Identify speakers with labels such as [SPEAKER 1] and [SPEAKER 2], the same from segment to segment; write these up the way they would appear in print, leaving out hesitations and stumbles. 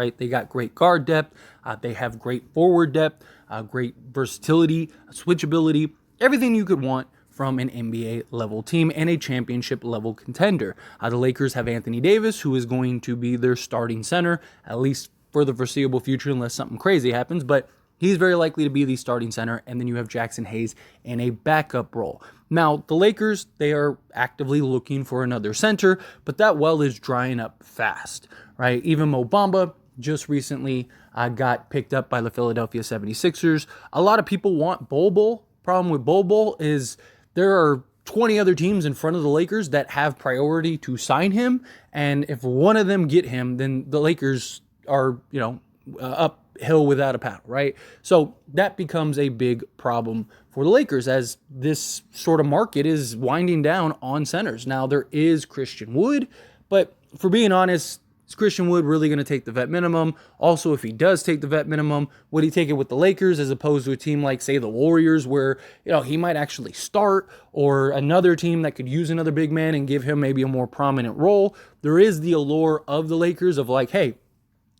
[SPEAKER 1] right? They got great guard depth. They have great forward depth, great versatility, switchability, everything you could want from an NBA level team and a championship level contender. The Lakers have Anthony Davis, who is going to be their starting center, at least for the foreseeable future, unless something crazy happens, but he's very likely to be the starting center, and then you have Jackson Hayes in a backup role. Now, the Lakers, they are actively looking for another center, but that well is drying up fast, right? Even Mo Bamba just recently got picked up by the Philadelphia 76ers. A lot of people want Bol Bol. Problem with Bol Bol is there are 20 other teams in front of the Lakers that have priority to sign him, and if one of them get him, then the Lakers are, uphill without a paddle, right? So that becomes a big problem for the Lakers as this sort of market is winding down on centers. Now, there is Christian Wood, but for being honest, is Christian Wood really going to take the vet minimum? Also, if he does take the vet minimum, would he take it with the Lakers as opposed to a team like, say, the Warriors, where, he might actually start, or another team that could use another big man and give him maybe a more prominent role? There is the allure of the Lakers of like, hey,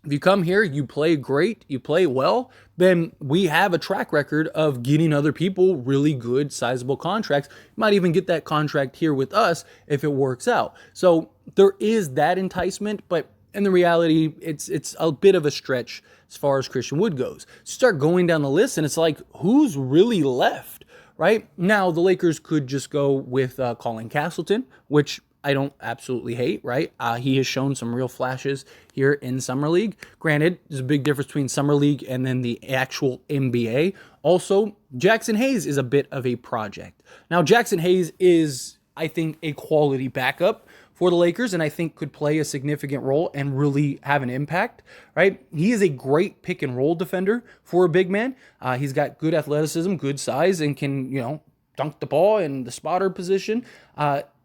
[SPEAKER 1] if you come here, you play great, you play well, then we have a track record of getting other people really good, sizable contracts. You might even get that contract here with us if it works out. So there is that enticement, but in the reality, it's a bit of a stretch as far as Christian Wood goes. Start going down the list, and it's like, who's really left, right? Now, the Lakers could just go with Colin Castleton, which I don't absolutely hate, right? He has shown some real flashes here in Summer League. Granted, there's a big difference between Summer League and then the actual NBA. Also, Jackson Hayes is a bit of a project. Now, Jackson Hayes is, I think, a quality backup for the Lakers, and I think could play a significant role and really have an impact, right? He is a great pick and roll defender for a big man. He's got good athleticism, good size, and can, dunk the ball in the spotter position.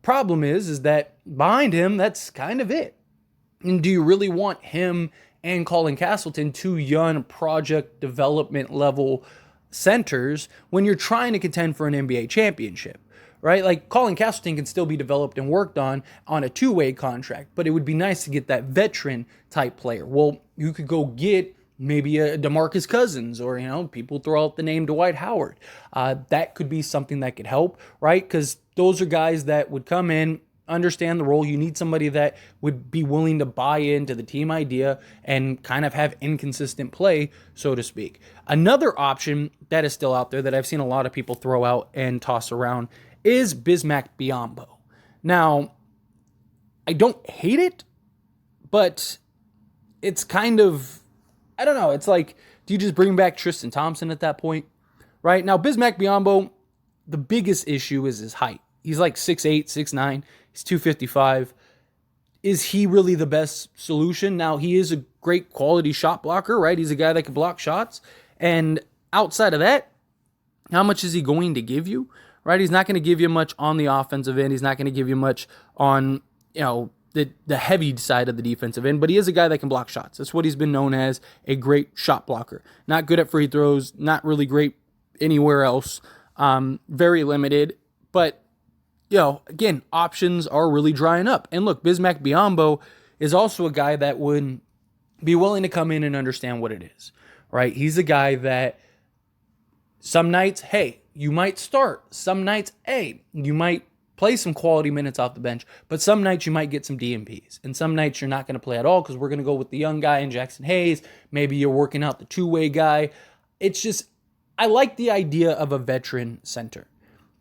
[SPEAKER 1] Problem is that behind him, that's kind of it. And do you really want him and Colin Castleton, two young project development level centers, when you're trying to contend for an NBA championship, right? Like, Colin Castleton can still be developed and worked on a two-way contract, but it would be nice to get that veteran type player. Well, you could go get maybe a DeMarcus Cousins, or, people throw out the name Dwight Howard. That could be something that could help, right? Because those are guys that would come in, understand the role. You need somebody that would be willing to buy into the team idea and kind of have inconsistent play, so to speak. Another option that is still out there that I've seen a lot of people throw out and toss around is Bismack Biyombo. Now, I don't hate it, but it's kind of, I don't know. It's like, do you just bring back Tristan Thompson at that point? Right? Now, Bismack Biyombo, the biggest issue is his height. He's like 6'8", 6'9". He's 255. Is he really the best solution? Now, he is a great quality shot blocker, right? He's a guy that can block shots. And outside of that, how much is he going to give you? Right? He's not going to give you much on the offensive end. He's not going to give you much on, the heavy side of the defensive end, but he is a guy that can block shots. That's what he's been known as, a great shot blocker. Not good at free throws, not really great anywhere else, very limited, but, again, options are really drying up. And look, Bismack Biyombo is also a guy that would be willing to come in and understand what it is, right? He's a guy that some nights, hey, you might start. Some nights, hey, you might play some quality minutes off the bench, but some nights you might get some DMPs, and some nights you're not going to play at all because we're going to go with the young guy in Jackson Hayes. Maybe you're working out the two-way guy. It's just, I like the idea of a veteran center,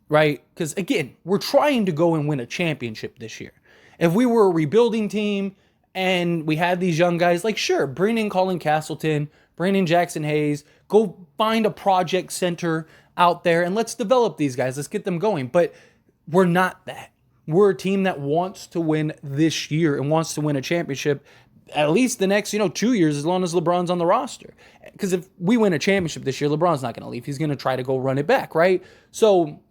[SPEAKER 1] right? Because, again, we're trying to go and win a championship this year. If we were a rebuilding team and we had these young guys, like, sure, bring in Colin Castleton, bring in Jackson Hayes, go find a project center out there, and let's develop these guys. Let's get them going. But we're not that. We're a team that wants to win this year and wants to win a championship at least the next, 2 years, as long as LeBron's on the roster. Because if we win a championship this year, LeBron's not going to leave. He's going to try to go run it back, right? So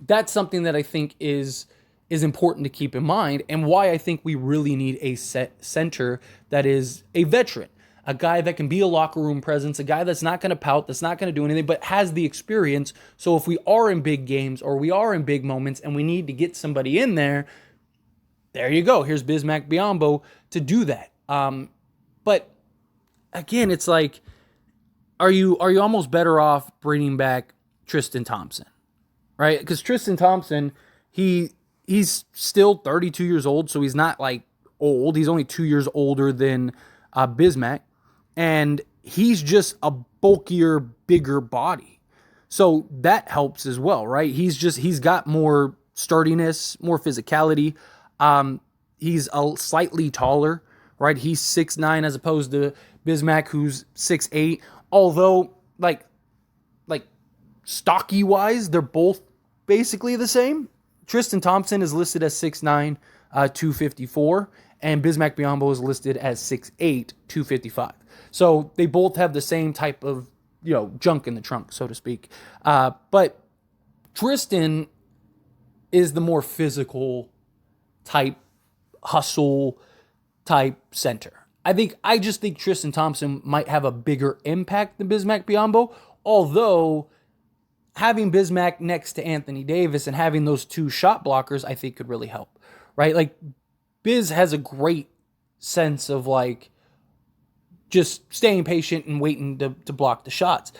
[SPEAKER 1] that's something that I think is important to keep in mind, and why I think we really need a set center that is a veteran. A guy that can be a locker room presence, a guy that's not going to pout, that's not going to do anything, but has the experience. So if we are in big games or we are in big moments and we need to get somebody in there, there you go. Here's Bismack Biyombo to do that. But again, it's like, are you almost better off bringing back Tristan Thompson, right? Because Tristan Thompson, he's still 32 years old, so he's not like old. He's only 2 years older than Bismack, and he's just a bulkier, bigger body. So that helps as well, right? He's got more sturdiness, more physicality. He's a slightly taller, right? He's 6'9" as opposed to Bismack, who's 6'8". Although, like stocky wise, they're both basically the same. Tristan Thompson is listed as 6'9", 254, and Bismack Biyombo is listed as 6'8", 255. So they both have the same type of, junk in the trunk, so to speak. But Tristan is the more physical type, hustle type center. I just think Tristan Thompson might have a bigger impact than Bismack Biyombo, although having Bismack next to Anthony Davis and having those two shot blockers, I think could really help, right? Like, Biz has a great sense of like just staying patient and waiting to block the shots.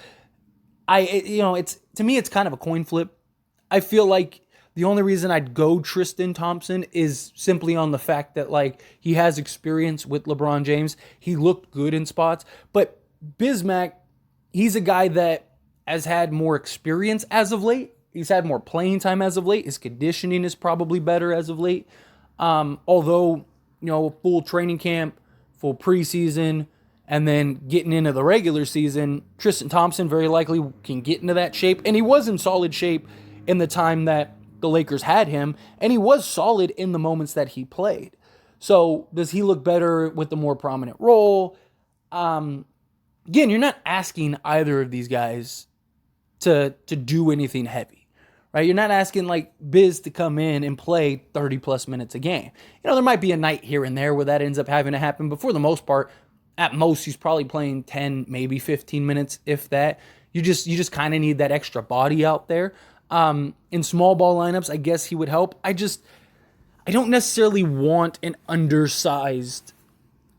[SPEAKER 1] It's, to me, it's kind of a coin flip. I feel like the only reason I'd go Tristan Thompson is simply on the fact that, like, he has experience with LeBron James. He looked good in spots. But Bismack, he's a guy that has had more experience as of late. He's had more playing time as of late. His conditioning is probably better as of late. Although, full training camp, full preseason, and then getting into the regular season, Tristan Thompson very likely can get into that shape. And he was in solid shape in the time that the Lakers had him, and he was solid in the moments that he played. So does he look better with the more prominent role? Again, you're not asking either of these guys to do anything heavy, right? You're not asking like Biz to come in and play 30 plus minutes a game. There might be a night here and there where that ends up having to happen, but for the most part, at most, he's probably playing 10, maybe 15 minutes, if that. You just kind of need that extra body out there. In small ball lineups, I guess he would help. I don't necessarily want an undersized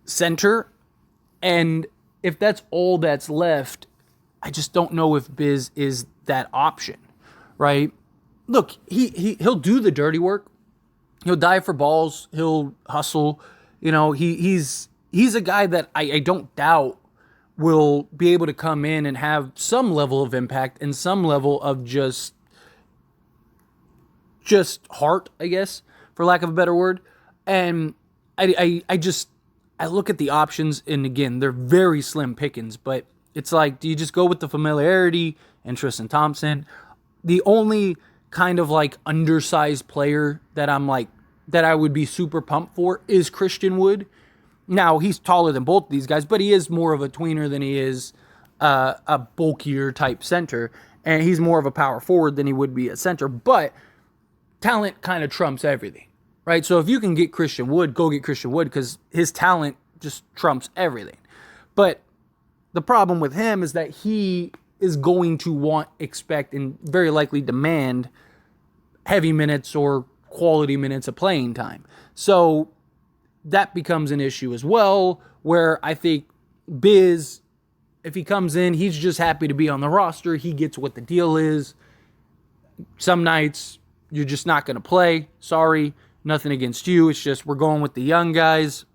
[SPEAKER 1] center. And if that's all that's left, I just don't know if Biz is that option, right? Look, he'll do the dirty work. He'll dive for balls. He'll hustle. He's a guy that I don't doubt will be able to come in and have some level of impact and some level of just heart, I guess, for lack of a better word. And I look at the options, and again, they're very slim pickings, but it's like, do you just go with the familiarity and Tristan Thompson? The only kind of like undersized player that I would be super pumped for is Christian Wood. Now, he's taller than both of these guys, but he is more of a tweener than he is a bulkier type center, and he's more of a power forward than he would be a center, but talent kind of trumps everything, right? So if you can get Christian Wood, go get Christian Wood, because his talent just trumps everything. But the problem with him is that he is going to expect, and very likely demand heavy minutes or quality minutes of playing time. So that becomes an issue as well, where I think Biz, if he comes in, he's just happy to be on the roster. He gets what the deal is. Some nights you're just not going to play. Sorry, nothing against you. It's just we're going with the young guys,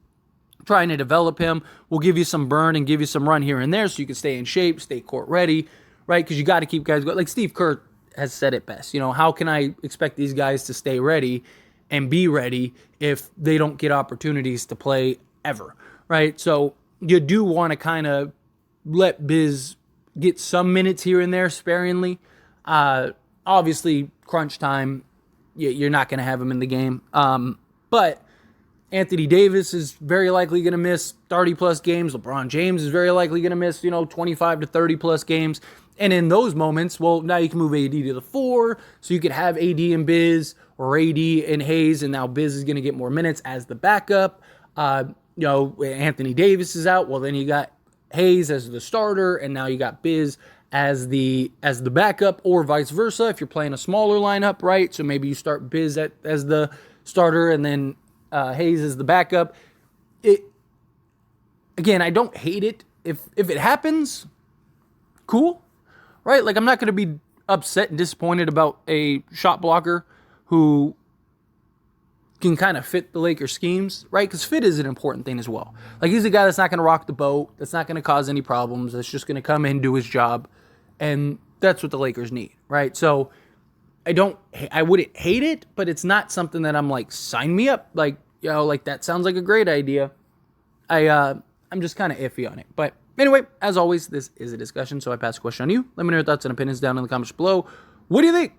[SPEAKER 1] trying to develop him. We'll give you some burn and give you some run here and there so you can stay in shape, stay court ready, right? Because you got to keep guys going. Like Steve Kerr has said it best. How can I expect these guys to stay ready and be ready if they don't get opportunities to play ever, right? So you do want to kind of let Biz get some minutes here and there sparingly. Obviously, crunch time, you're not going to have him in the game. But Anthony Davis is very likely going to miss 30-plus games. LeBron James is very likely going to miss, 25 to 30-plus games. And in those moments, well, now you can move AD to the 4, so you could have AD and Biz or AD and Hayes, and now Biz is going to get more minutes as the backup. Anthony Davis is out. Well, then you got Hayes as the starter, and now you got Biz as the backup, or vice versa if you're playing a smaller lineup, right? So maybe you start Biz as the starter, and then Hayes as the backup. Again, I don't hate it. if it happens, cool, right? Like, I'm not going to be upset and disappointed about a shot blocker who can kind of fit the Lakers schemes, right? Because fit is an important thing as well. Like, he's a guy that's not going to rock the boat, that's not going to cause any problems, that's just going to come in, do his job, and that's what the Lakers need, right? So I wouldn't hate it, but it's not something that I'm like, sign me up, like, like, that sounds like a great idea. I'm just kind of iffy on it. But anyway, as always, this is a discussion, so I pass the question on you. Let me know your thoughts and opinions down in the comments below. What do you think?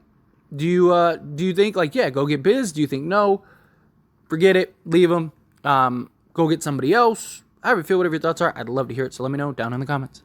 [SPEAKER 1] Do you think, like, yeah, go get Biz? Do you think no? Forget it. Leave him. Go get somebody else. However you feel, whatever your thoughts are, I'd love to hear it. So let me know down in the comments.